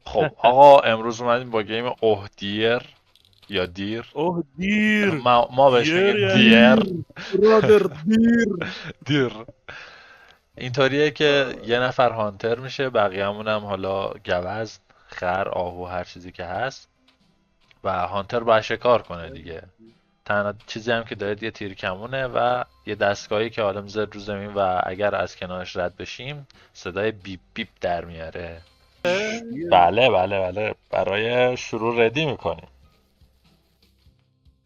خب آقا امروز اومدیم با گیم اوه دیر یا دیر. اوه دیر. ما بهش دیر میگیم یعنی دیر. برادر دیر. دیر اینطوریه که یه نفر هانتر میشه، بقیه‌مون هم حالا گوزن، خر، آهو، هر چیزی که هست و هانتر باید شکار کنه دیگه. تنها چیزی هم که داره یه تیر کمونه و یه دستگاهی که حالا میذاره رو زمین و اگر از کنارش رد بشیم صدای بیپ بیپ در میاره. بله بله بله، برای شروع ردی میکنیم.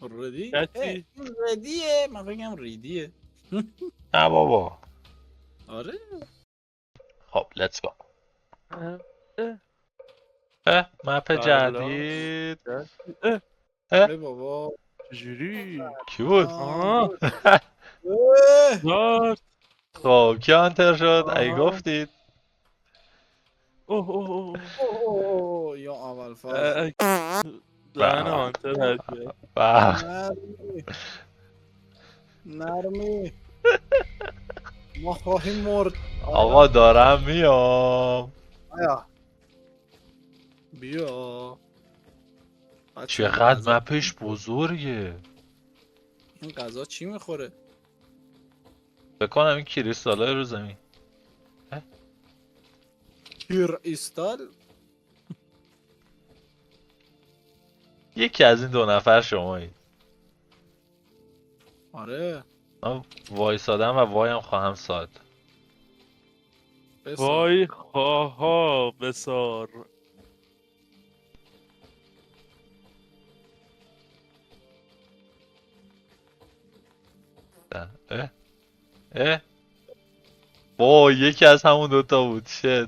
ردی؟ کتی ردیه؟ من بگم ریدیه. نه بابا. آره. خب لیتس گو. اه، مپ جدید. اه، اه ای بابا. چجوری؟ کی بود؟ آه اه. دار. خب کی هانتر شد ای آها. گفتید؟ اوه اوه اوه. اوه یا اول فاز. اه، دهن بله هانتر هرکیه. بله. نرمی نرمی ما خواهیم مرد. آقا دارم میام. آیا بیا بچه این چقدر غذا مپش بزرگه. این غذا چی میخوره؟ بکنم این کریستالای رو زمین. کریستال. یکی از این دو نفر شمایید. آره من وایسادم و وایم خواهم ساد. بسا. وای خواها بسار. اه اه وای یکی از همون دوتا بود. شت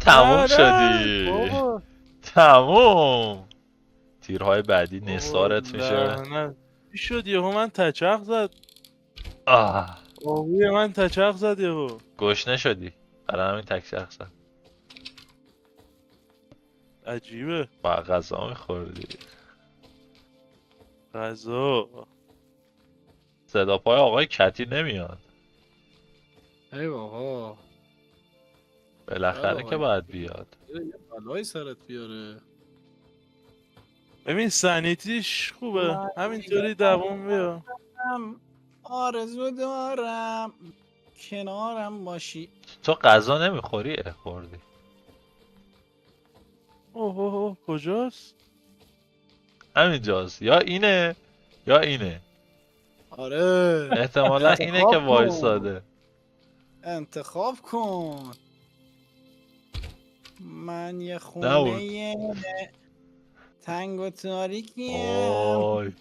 تموم نه نه شدی. بابا. تموم. تیرهای بعدی بابا نثارت میشه. لعنت. چی شد یهو من تچق زد. آه آبوی من تچق زد یهو. گشنه شدی برای همین تک شخصه. عجیبه. با غذا میخوردی. غذا. صدا پای آقای کتی نمیاد. ای بابا شاید بالاخره که آقای باید بیاد. یه بلایی سرت بیاره. ببین سنیتیش خوبه من همینطوری دووم بیا. دیگرم آرزو دارم کنارم باشی. تو غذا نمیخوری؟ خوردی. اوه اوه اوه کجاست؟ همینجاست، یا اینه یا اینه. آره احتمالا اینه که انتخاب کن وایساده. انتخاب کن. من یه نبود. خونه تنگ و تاریکیم. وای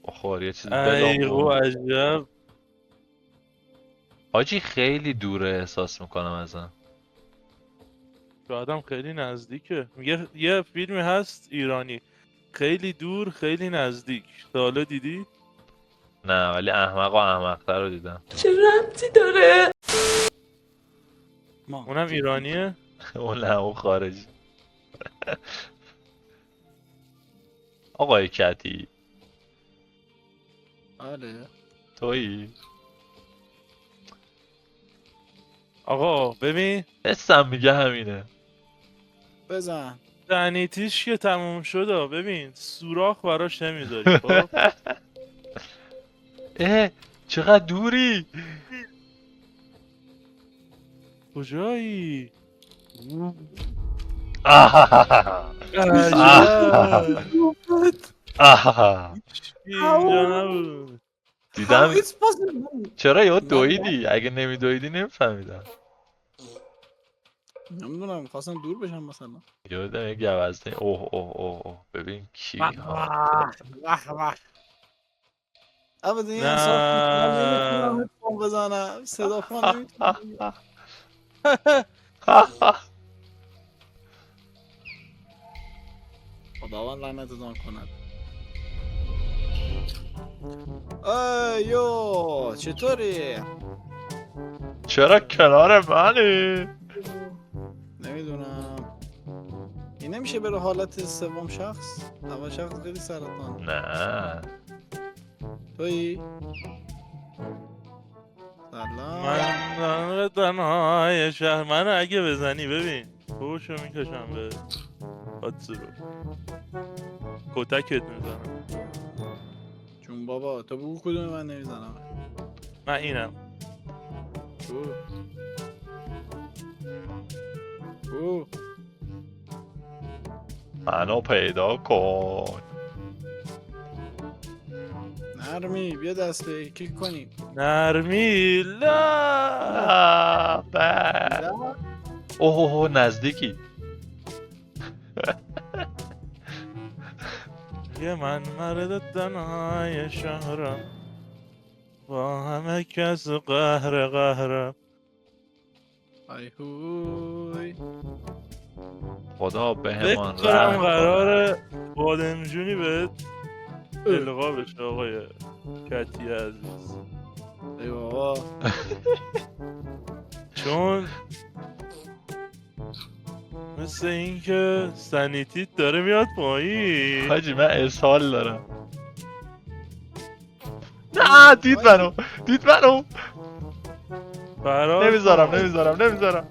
بخور یه چیزی ایگو بلامون. عجب. حاجی خیلی دوره احساس میکنم ازم. شایدم خیلی نزدیکه. میگه یه فیلمی هست ایرانی خیلی دور خیلی نزدیک. تا حالا دیدی؟ نه ولی احمق و احمقتر رو دیدم. چه ربطی داره؟ ما اونم ایرانیه؟ اون نه اون خارجی. آقای کتی آره تویی؟ آقا ببین حسم میگه همینه. بزن. تنیتیش که تموم شده ببین سوراخ براش نمیذاری خب. اه چقدر دوری. کجایی؟ آهاهاها. عجب. آهاها. اینجا نبود. دیدم. How it's possible؟ چرا یا من دویدی؟ اگه نمیدویدی نمیفهمیدم. نمیدونم خواستم دور بشم مثلا. یادم یه گوزنه. اوه اوه اوه اوه ببین کی ها. واه عبد این انصاف کن. من نمیتونم نه هدفون بزنم صدا پا نمیتونم. خداوند لعنتتان کند. یو چطوری؟ چرا کنار منی؟ نمیدونم این نمیشه بره حالت سوم شخص. اول شخص خیلی سرطان. نه تویی؟ سلام من تنهای شهر منو اگه بزنی ببین پوشو میکشم به آتسو رو کتکت میزنم. چون بابا تو بگو کدوم من نمیزنم. من اینم. او منو پیدا کن. نرمی بیا دست به یکی کنیم. نرمی لا. اوه نزدیکی. یه من مرد تنهای شهرم با همه کس قهرم. ای هوی خدا فکر بهمان کنم رحم قراره بادمجونی بهت القا بشه آقای کتی عزیز. ای بابا چون مثل اینکه سنیتیت داره میاد پایین. حاجی من اسهال دارم. نه دید منو. فرار نمیذارم.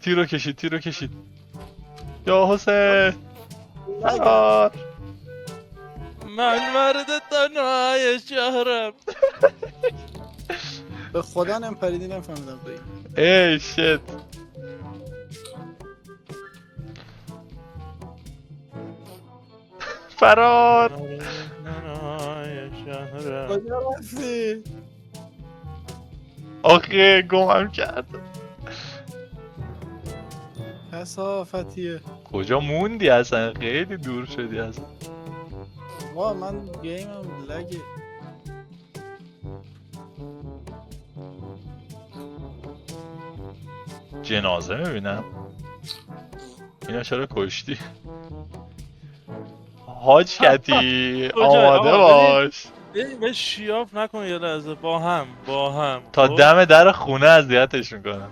تیرو کشید. یا حسین فرار. من مرد تنهای شهرم. به خدا نمیپریدی نفهمیدم توی ای شت. فرار. تنهای شهرم. کجا رفتی؟ آخه گمم کرد. کسافتیه. کجا موندی اصلا؟ خیلی دور شدی اصلا. وا من گیمم لگه. جنازه میبینم. اینا چرا کشتی؟ حاج کتی آماده باش به شیاف نکن یه لحظه. با هم تا خب؟ دم در خونه اذیتش میکنم.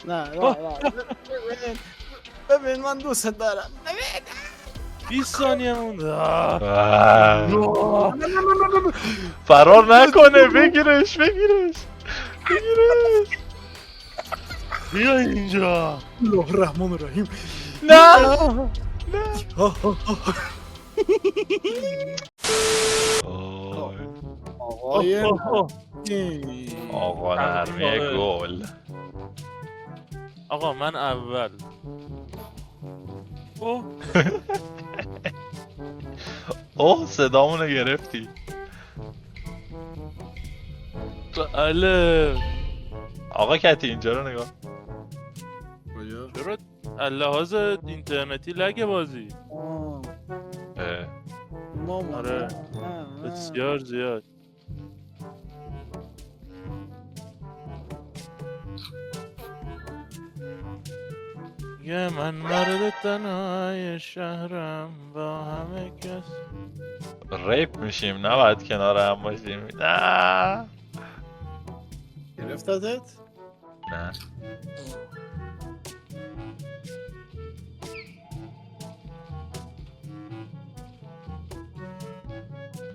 نه ببین من دوست دارم. 20 ثانیه مونده. فرار نکنه. بگیرش بیا اینجا. الله الرحمن الرحیم. نه آقای آقا نرمی گل. آقا من اول. اوه صدامونو گرفتی. بله. آقا کتی اینجا رو نگاه. کجا؟ چرا لحاظ اینترنتی لگه بازی؟ ماما آره بسیار زیاد. یه من مرد تنهای شهرم با همه کس. ریپ میشیم نباید کنار هم باشیم. نه گرفتتت؟ نه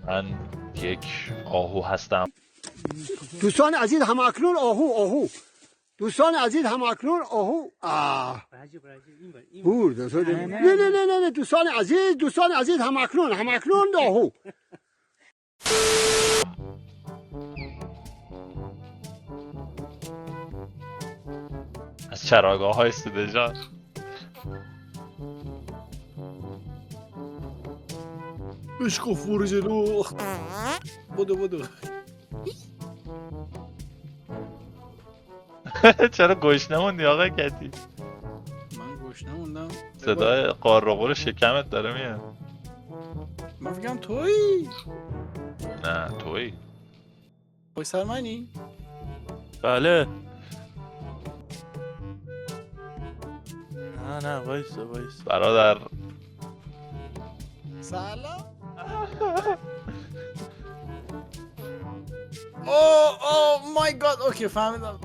من یک آهو هستم. دوستان عزیز هماکنون آهو دوستان عزیز هماکنون آهو نه دوستان عزیز هماکنون آهو. از چراگاه های سوده جان. بشکف برو جلو. بدو چرا گوش نموندی آقا کتی؟ من گوش نموندم. صدای قارقور شکمت داره میاد. من فکرم تویی. نه تویی. پای سر منی؟ بله. نه وایسا برادر سلام. اوه مای گاد. اوکی فهمیدم.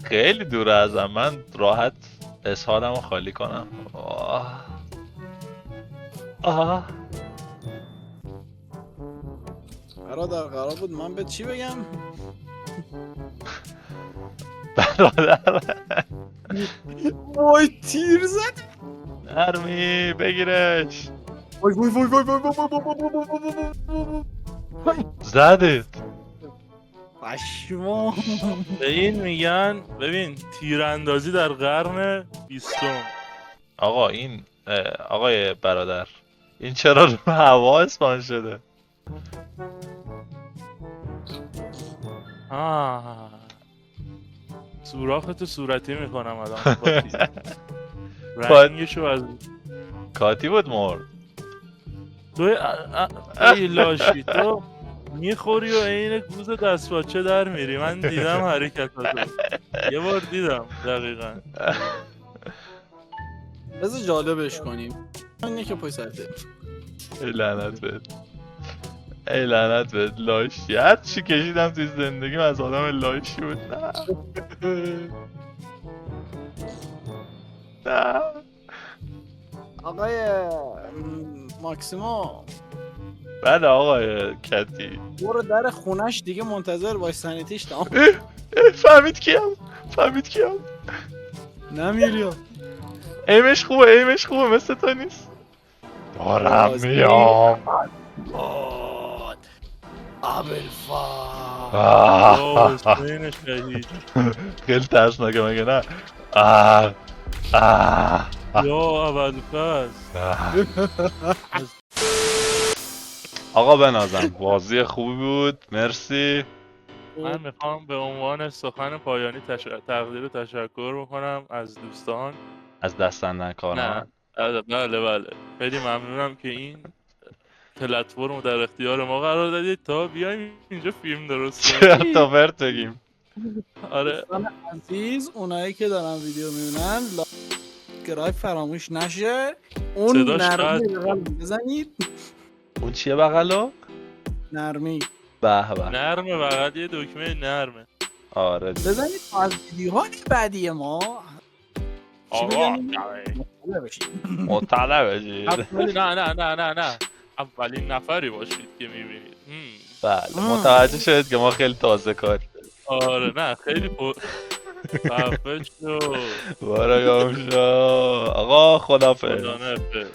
خیلی دوره ازم. من راحت اسهالمو خالی کنم. آه برادر قرار بود من به چی بگم؟ برادر وای تیر زد. نرمی بگیرش. وای وای وای وای وای وای وای وای وای. زدت. پشمام. به این میگن ببین تیراندازی در قرن 20. آقا این آقای برادر این چرا رو هوا اسپان شده؟ سوراخ تو صورتی میکنم الان با تیر. رنگشو از کاتی بود مرد. تو ای لاشی تو میخوری و عین گوز دست باچه در میری. من دیدم حرکتاتو یه بار دیدم دقیقا. بذار جالبش کنیم. اینه که پای سرته. ای لعنت بهت. ای لعنت بهت لاشی. هر چی کشیدم توی زندگیم از آدم لاشی بود. نه نه آقای ماکسیمو بله آقای کتی. برو در خونش دیگه منتظر باش سنیتیش تمام. فهمید کیم؟ فهمید کیم؟ نمیری. ایمش خوبه مثل تو نیست. دارم میام. اوه حسین شهید. خیلی ترسناکه مگه نه؟ یا ابوالفضل. آقا بنازم بازی خوبی بود مرسی. من میخوام به عنوان سخن پایانی تقدیر و تشکر بکنم از دوستان. از دستن کاران. نه بله خیلی ممنونم که این پلتفرم رو در اختیار ما قرار دادید تا بیایم اینجا فیلم درست کنیم. چرا تا برد بگیم. آره دوستان عزیز اونایی که دارن ویدیو میبینن لایک فراموش نشه. اون صداش نرمی قد. بغل بزنید. اون چیه بغلو؟ نرمی به به. نرمه فقط یه دکمه نرمه. آره بزنید تا از ویدیوهای بعدی ما چی آقا بگم؟ مطلع بشید. مطلع بشید. نه اولین نفری باشید که میبینید. بله متوجه شدید که ما خیلی تازه کاری. آره نه خیلی خفه شو. بارا گام شو. آقا خدافظ. خدا نفه.